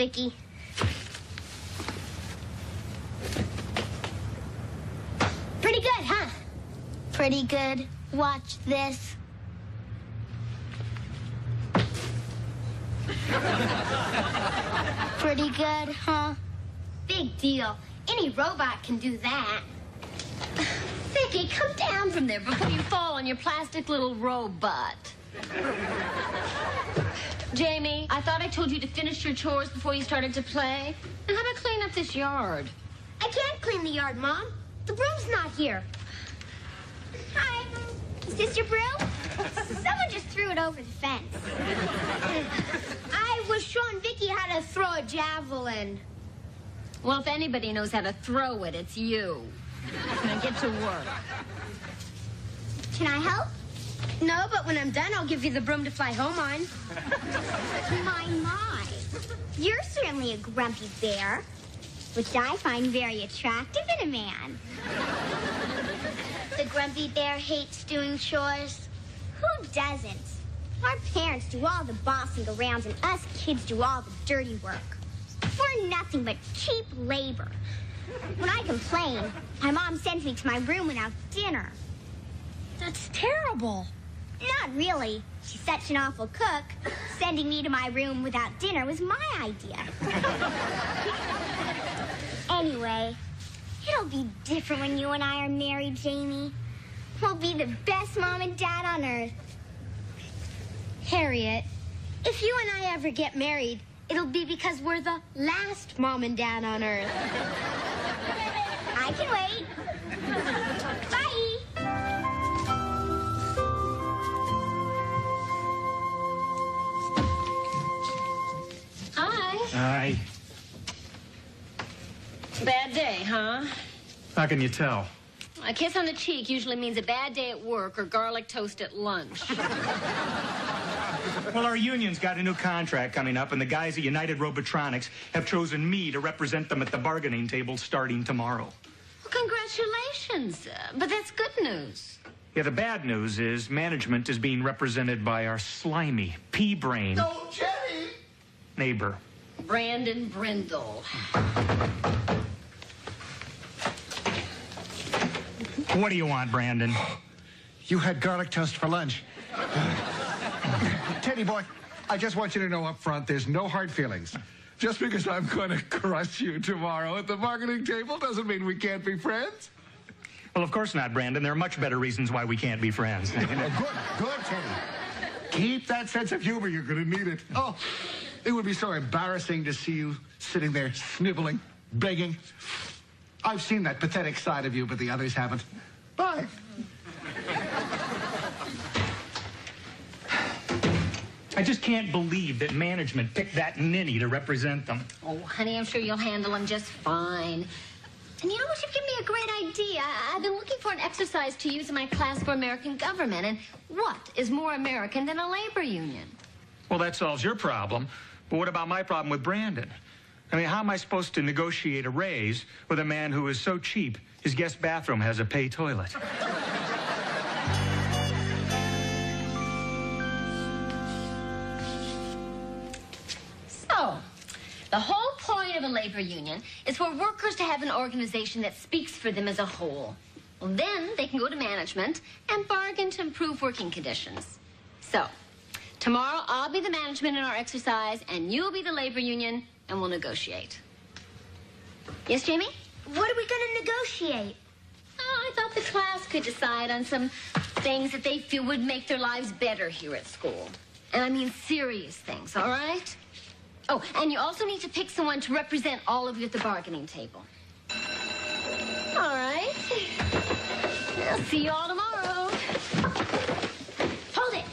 Vicky. Pretty good, huh? Pretty good. Watch this. Pretty good, huh? Big deal. Any robot can do that. Vicky, come down from there before you fall on your plastic little robot. Jamie, I thought I told you to finish your chores before you started to play. And how about clean up this yard? I can't clean the yard, Mom. The broom's not here. Hi. Is this your broom? Someone just threw it over the fence. I was showing Vicky how to throw a javelin. Well, if anybody knows how to throw it, it's you. Now get to work. Can I help? No, but when I'm done, I'll give you the broom to fly home on. My. You're certainly a grumpy bear, which I find very attractive in a man. The grumpy bear hates doing chores. Who doesn't? Our parents do all the bossing around, and us kids do all the dirty work. We're nothing but cheap labor. When I complain, my mom sends me to my room without dinner. That's terrible. Not really. She's such an awful cook. Sending me to my room without dinner was my idea. Anyway, it'll be different when you and I are married, Jamie. We'll be the best mom and dad on earth. Harriet, if you and I ever get married, it'll be because we're the last mom and dad on earth. I can wait. Bye. Hi. Hi. Bad day, huh? How can you tell? A kiss on the cheek usually means a bad day at work or garlic toast at lunch. Well, our union's got a new contract coming up, and the guys at United Robotronics have chosen me to represent them at the bargaining table starting tomorrow. Well, congratulations. But that's good news. Yeah, the bad news is management is being represented by our slimy, pea-brained No, Jerry! neighbor. Brandon Brindle. What do you want, Brandon? You had garlic toast for lunch. Teddy boy, I just want you to know up front, there's no hard feelings. Just because I'm going to crush you tomorrow at the bargaining table doesn't mean we can't be friends. Well, of course not, Brandon. There are much better reasons why we can't be friends. Good, Teddy. Keep that sense of humor. You're going to need it. Oh, it would be so embarrassing to see you sitting there sniveling, begging. I've seen that pathetic side of you, but the others haven't. Bye. I just can't believe that management picked that ninny to represent them. Oh, honey, I'm sure you'll handle him just fine. And you know what? You've given me a great idea. I've been looking for an exercise to use in my class for American government. And what is more American than a labor union? Well, that solves your problem. But what about my problem with Brandon? I mean, how am I supposed to negotiate a raise with a man who is so cheap his guest bathroom has a pay toilet? So, the whole point of a labor union is for workers to have an organization that speaks for them as a whole. Well, then they can go to management and bargain to improve working conditions. So, tomorrow I'll be the management in our exercise, and you'll be the labor union, and we'll negotiate. Yes, Jamie? What are we going to negotiate? Oh, I thought the class could decide on some things that they feel would make their lives better here at school. And I mean serious things, all right? Oh, and you also need to pick someone to represent all of you at the bargaining table. All right. I'll see you all tomorrow. Hold it.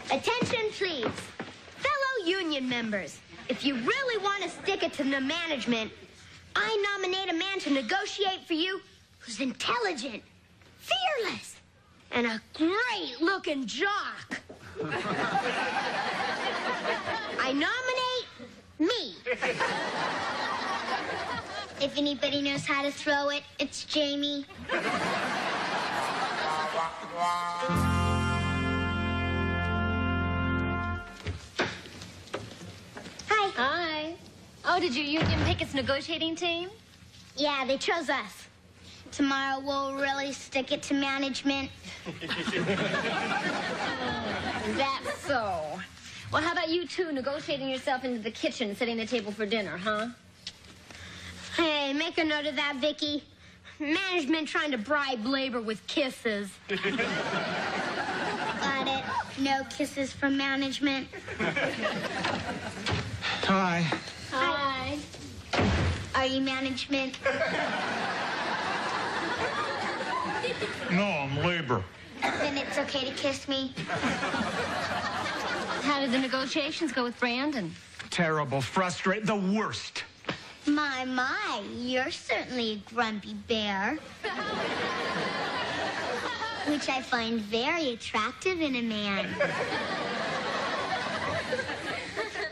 Attention, please. Fellow union members, if you really want to stick it to the management, I nominate a man to negotiate for you who's intelligent, fearless, and a great-looking jock. I nominate me. If anybody knows how to throw it, it's Jamie. Hi. Hi. Oh, did your union pick its negotiating team? Yeah, they chose us. Tomorrow we'll really stick it to management. That's so. Well, how about you two negotiating yourself into the kitchen, setting the table for dinner, huh? Hey, make a note of that, Vicky. Management trying to bribe labor with kisses. Got it. No kisses from management. Hi. Hi. Are you management? No, I'm labor. Then it's okay to kiss me. How did the negotiations go with Brandon? Terrible, frustrated, the worst. My, you're certainly a grumpy bear. Which I find very attractive in a man.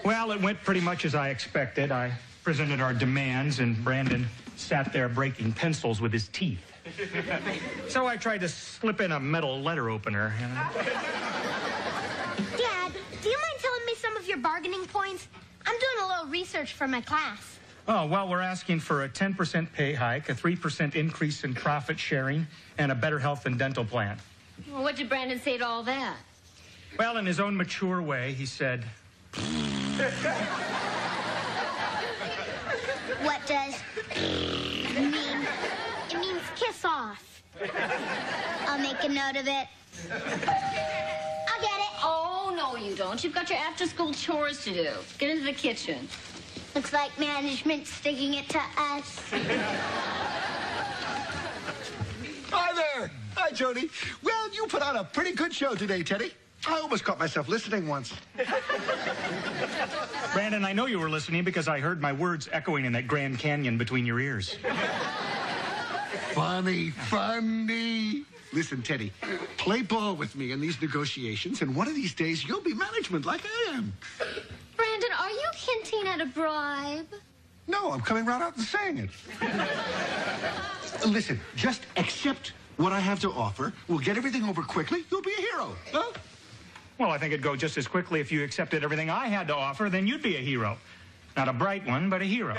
Well, it went pretty much as I expected. I presented our demands, and Brandon sat there breaking pencils with his teeth. So I tried to slip in a metal letter opener. You know? Dad, do you mind telling me some of your bargaining points? I'm doing a little research for my class. Oh, well, we're asking for a 10% pay hike, a 3% increase in profit sharing, and a better health and dental plan. Well, what did Brandon say to all that? Well, in his own mature way, he said, What does mean? It means kiss off. I'll make a note of it. I'll get it. Oh, no, you don't. You've got your after-school chores to do. Get into the kitchen. Looks like management sticking it to us. Hi there. Hi, Jody. Well, you put on a pretty good show today, Teddy. I almost caught myself listening once. Brandon, I know you were listening because I heard my words echoing in that Grand Canyon between your ears. Funny. Listen, Teddy, play ball with me in these negotiations, and one of these days you'll be management like I am. Brandon, are you hinting at a bribe? No, I'm coming right out and saying it. Listen, just accept what I have to offer. We'll get everything over quickly. You'll be a hero, huh? Well, I think it'd go just as quickly if you accepted everything I had to offer, then you'd be a hero. Not a bright one, but a hero.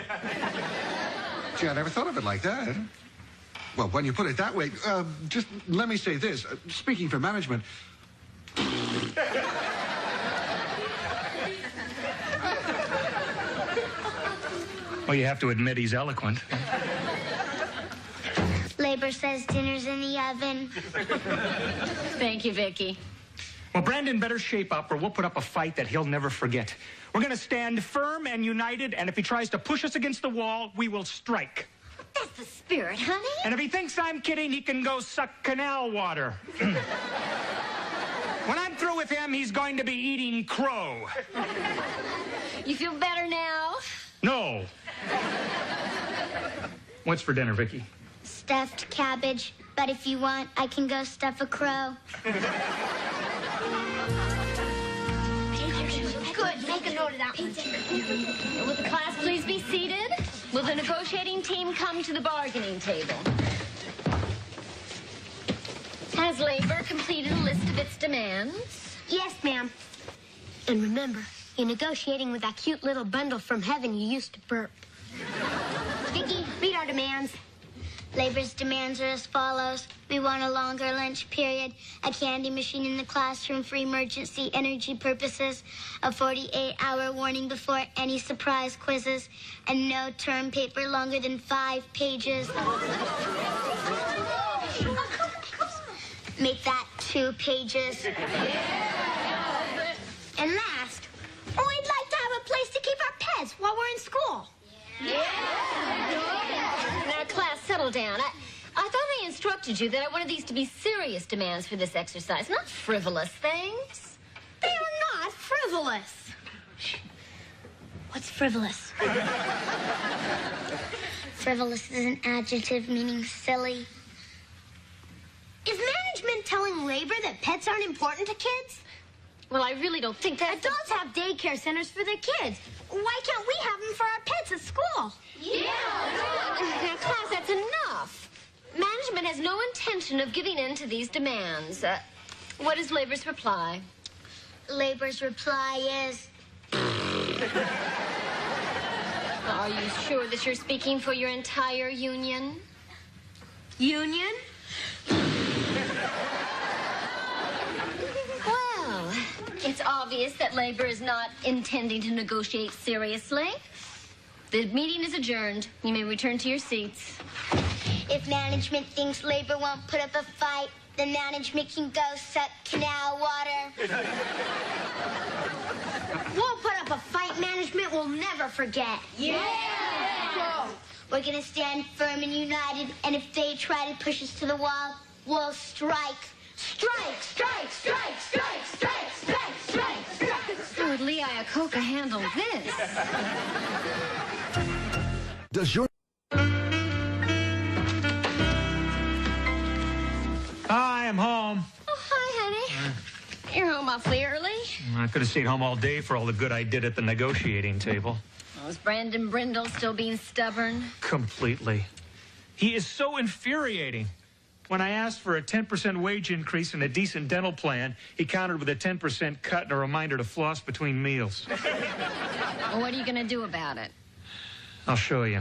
Gee, I never thought of it like that. Well, when you put it that way, just let me say this. Speaking for management... Well, you have to admit he's eloquent. Labor says dinner's in the oven. Thank you, Vicky. Well, Brandon better shape up or we'll put up a fight that he'll never forget. We're going to stand firm and united, and if he tries to push us against the wall, we will strike. That's the spirit, honey. And if he thinks I'm kidding, he can go suck canal water. When I'm through with him, he's going to be eating crow. You feel better now? No. What's for dinner, Vicky? Stuffed cabbage. But if you want, I can go stuff a crow. Good. Make a note of that one. Will the class please be seated? Will the negotiating team come to the bargaining table? Has labor completed a list of its demands? Yes, ma'am. And remember, you're negotiating with that cute little bundle from heaven you used to burp. Vicky, read our demands. Labor's demands are as follows. We want a longer lunch period, a candy machine in the classroom for emergency energy purposes, a 48-hour warning before any surprise quizzes, and no term paper longer than 5 pages. Make that 2 pages. And last, we'd like to have a place to keep our pets while we're in school. Now, class, settle down. I thought I instructed you that I wanted these to be serious demands for this exercise, not frivolous things. They are not frivolous. What's frivolous? Frivolous is an adjective meaning silly. Is management telling labor that pets aren't important to kids? Well, I really don't think that... Adults have daycare centers for their kids. Why can't we have them for our pets at school? Now, class, that's enough. Management has no intention of giving in to these demands. What is labor's reply? Labor's reply is... Are you sure that you're speaking for your entire union? Union? Well, it's obvious that labor is not intending to negotiate seriously. The meeting is adjourned. You may return to your seats. If management thinks labor won't put up a fight, then management can go suck canal water. We'll put up a fight management we'll never forget. Yeah! We're gonna stand firm and united, and if they try to push us to the wall, we'll strike. Strike, strike, strike, strike, strike, strike, strike, strike. How would Lee Iacocca handle this? Does your... Hi, I'm home. Oh, hi, honey. You're home awfully early. I could have stayed home all day for all the good I did at the negotiating table. Oh, is Brandon Brindle still being stubborn? Completely. He is so infuriating. When I asked for a 10% wage increase and a decent dental plan, he countered with a 10% cut and a reminder to floss between meals. Well, what are you going to do about it? I'll show you.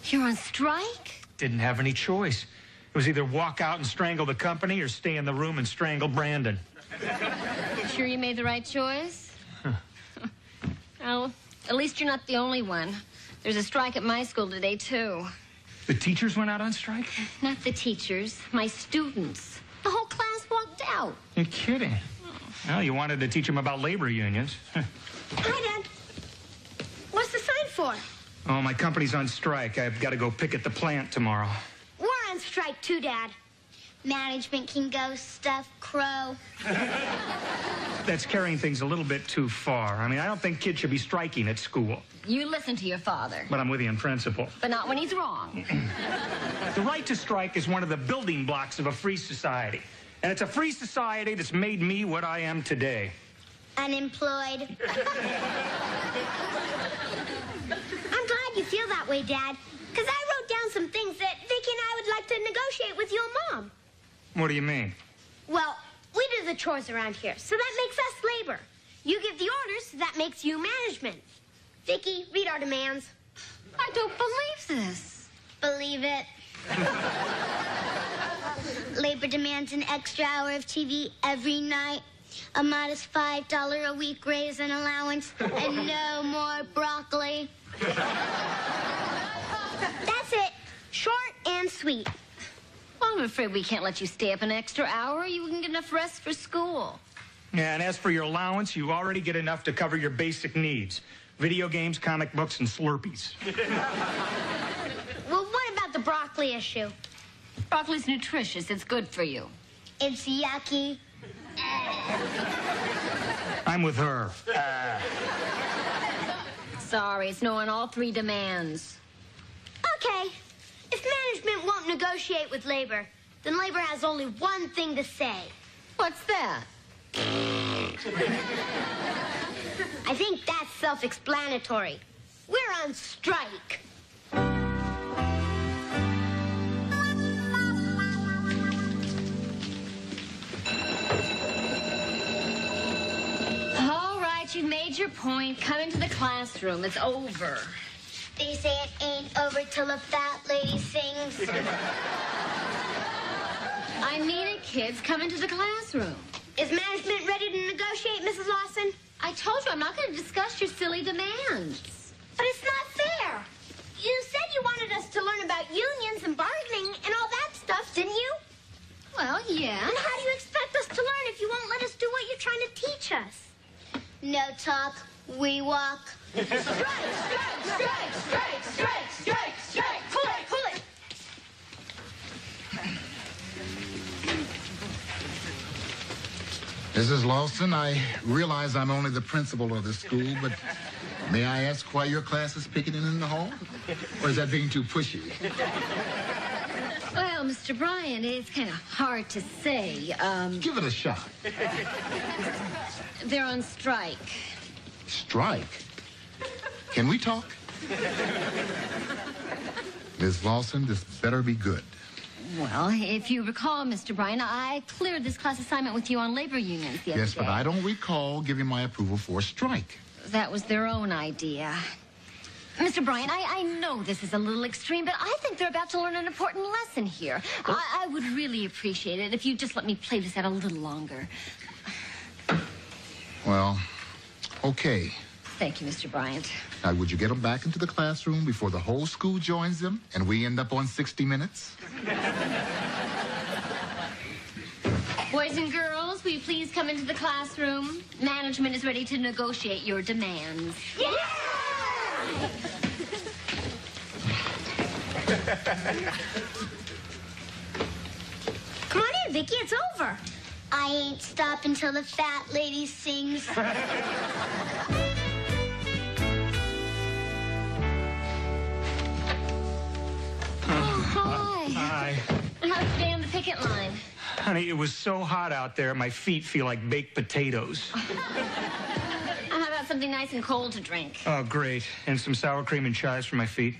You're on strike? Didn't have any choice. It was either walk out and strangle the company or stay in the room and strangle Brandon. Sure you made the right choice? Well, at least you're not the only one. There's a strike at my school today, too. The teachers went out on strike? Not the teachers, my students. The whole class walked out. You're kidding. Well, you wanted to teach them about labor unions. Hi, Dad. What's the sign for? Oh, my company's on strike. I've got to go picket the plant tomorrow. We're on strike too, Dad. Management can go stuff Crow. That's carrying things a little bit too far. I mean, I don't think kids should be striking at school. You listen to your father. But I'm with you in principle. But not when he's wrong. The right to strike is one of the building blocks of a free society. And it's a free society that's made me what I am today. Unemployed. I'm glad you feel that way, Dad. Because I wrote down some things that Vicky and I would like to negotiate with you and Mom. What do you mean? Well, we do the chores around here, so that makes us labor. You give the orders, so that makes you management. Vicky, read our demands. I don't believe this. Believe it. Labor demands an extra hour of TV every night, a modest $5 a week raise and allowance, and no more broccoli. That's it. Short and sweet. Well, I'm afraid we can't let you stay up an extra hour. You wouldn't get enough rest for school. Yeah, and as for your allowance, you already get enough to cover your basic needs. Video games, comic books, and Slurpees. Well, what about the broccoli issue? Broccoli's nutritious. It's good for you. It's yucky. I'm with her. Sorry, it's no on all three demands. Okay. If management won't negotiate with labor, then labor has only one thing to say. What's that? I think that's self-explanatory. We're on strike. All right, you've made your point. Come into the classroom. It's over. They say it ain't over till a fat lady sings. I mean it, kids. Come into the classroom. Is management ready to negotiate, Mrs. Lawson? I told you I'm not going to discuss your silly demands. But it's not fair. You said you wanted us to learn about unions and bargaining and all that stuff, didn't you? Well, yeah. And how do you expect us to learn if you won't let us do what you're trying to teach us? No talk, we walk. Strike, strike, strike, strike, strike, strike, strike. Pull it, pull it. Mrs. Lawson, I realize I'm only the principal of the school, but may I ask why your class is picketing in the hall? Or is that being too pushy? Well, Mr. Bryant, it's kind of hard to say. Give it a shot. They're on strike. Strike? Can we talk? Ms. Lawson, this better be good. Well, if you recall, Mr. Bryan, I cleared this class assignment with you on labor unions the other day. Yes, but I don't recall giving my approval for a strike. That was their own idea. Mr. Bryan, I know this is a little extreme, but I think they're about to learn an important lesson here. I would really appreciate it if you just let me play this out a little longer. Well, okay. Thank you, Mr. Bryant. Now, would you get them back into the classroom before the whole school joins them and we end up on 60 Minutes? Boys and girls, will you please come into the classroom? Management is ready to negotiate your demands. Yeah! Come on in, Vicky. It's over. I ain't stopping till the fat lady sings. Hi. How's the day on the picket line? Honey, it was so hot out there, my feet feel like baked potatoes. How about something nice and cold to drink? Oh, great. And some sour cream and chives for my feet.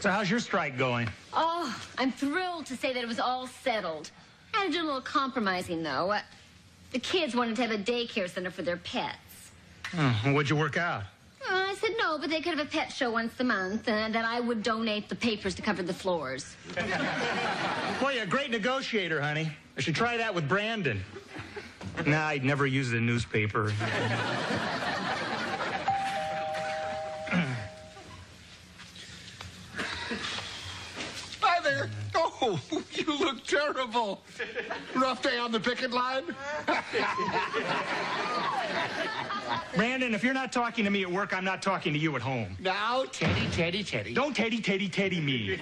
So how's your strike going? Oh, I'm thrilled to say that it was all settled. I had to do a little compromising, though. The kids wanted to have a daycare center for their pets. Oh, what'd you work out? I said no, but they could have a pet show once a month, and that I would donate the papers to cover the floors. Boy, you're a great negotiator, honey. I should try that with Brandon. Nah, I'd never use the newspaper. Hi there. Oh, you look terrible. Rough day on the picket line? Brandon, if you're not talking to me at work, I'm not talking to you at home. Now, Teddy. Don't Teddy me.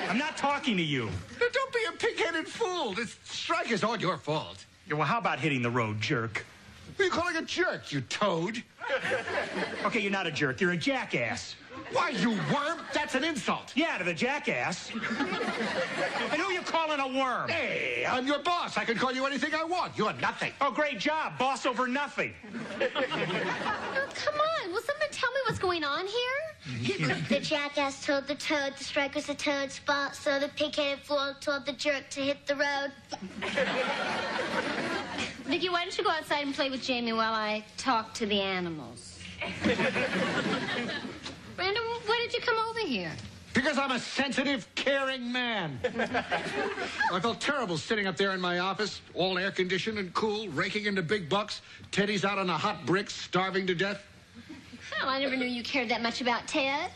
I'm not talking to you. Now, don't be a pig-headed fool. This strike is all your fault. Yeah, well, how about hitting the road, jerk? Who are you calling a jerk, you toad? Okay, you're not a jerk. You're a jackass. Why, you worm? That's an insult. Yeah, to the jackass. And who you calling a worm? Hey, I'm your boss. I can call you anything I want. You're nothing. Oh, great job. Boss over nothing. Oh, come on. Will someone tell me what's going on here? The jackass told the toad the strike was a toad's fault, so the pig-headed fool told the jerk to hit the road. Vicky, why don't you go outside and play with Jamie while I talk to the animals? Brandon, why did you come over here? Because I'm a sensitive, caring man. I felt terrible sitting up there in my office, all air-conditioned and cool, raking in the big bucks. Teddy's out on the hot bricks, starving to death. Well, I never knew you cared that much about Ted.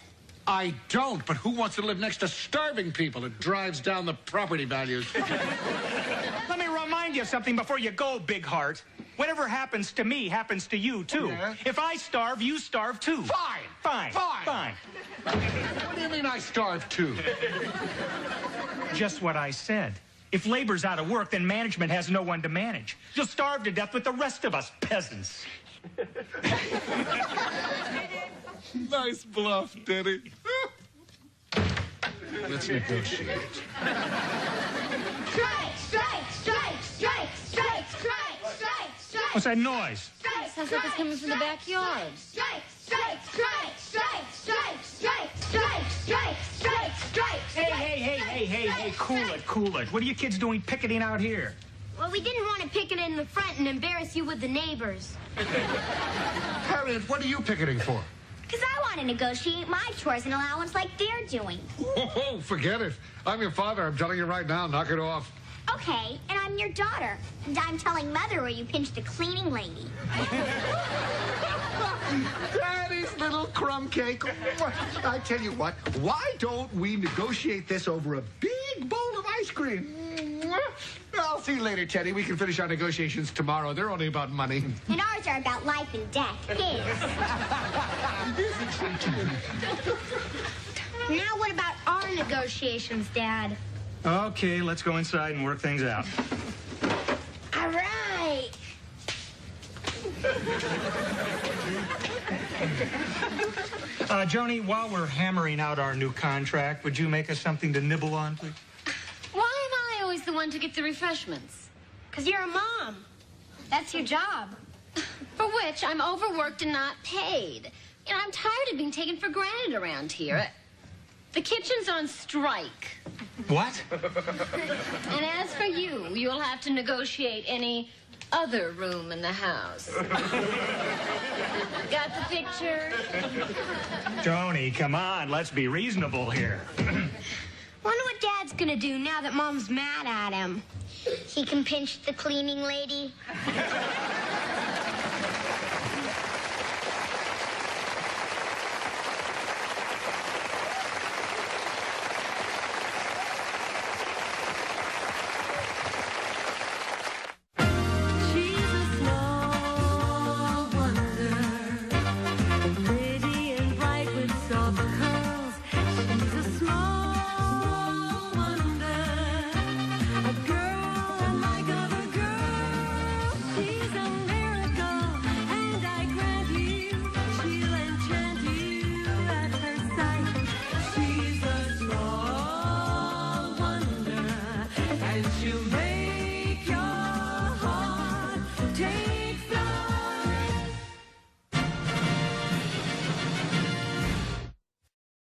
I don't, but who wants to live next to starving people? It drives down the property values. Let me remind you of something before you go, big heart. Whatever happens to me happens to you, too. Yeah? If I starve, you starve, too. Fine. What do you mean I starve, too? Just what I said. If labor's out of work, then management has no one to manage. You'll starve to death with the rest of us peasants. Nice bluff, Teddy. Let's negotiate. What's that noise? Sounds like it's coming from the backyard. Hey, cool it. What are you kids doing picketing out here? Well, we didn't want to picket in the front and embarrass you with the neighbors. Harriet, what are you picketing for? Because I want to negotiate my chores and allowance like they're doing. Oh, forget it. I'm your father. I'm telling you right now, knock it off. Okay, and I'm your daughter. And I'm telling Mother where you pinched the cleaning lady. Daddy's little crumb cake. I tell you what, why don't we negotiate this over a big bowl of ice cream? I'll see you later, Teddy. We can finish our negotiations tomorrow. They're only about money. And ours are about life and death. His. Now what about our negotiations, Dad? Okay, let's go inside and work things out. All right. Joni, while we're hammering out our new contract, would you make us something to nibble on, please? Why am I always the one to get the refreshments? Because you're a mom. That's your job. For which I'm overworked and not paid. You know, I'm tired of being taken for granted around here. The kitchen's on strike. What? And as for you, you'll have to negotiate any other room in the house. Got the picture? Joni, come on. Let's be reasonable here. Wonder what Dad's gonna do now that Mom's mad at him. He can pinch the cleaning lady. You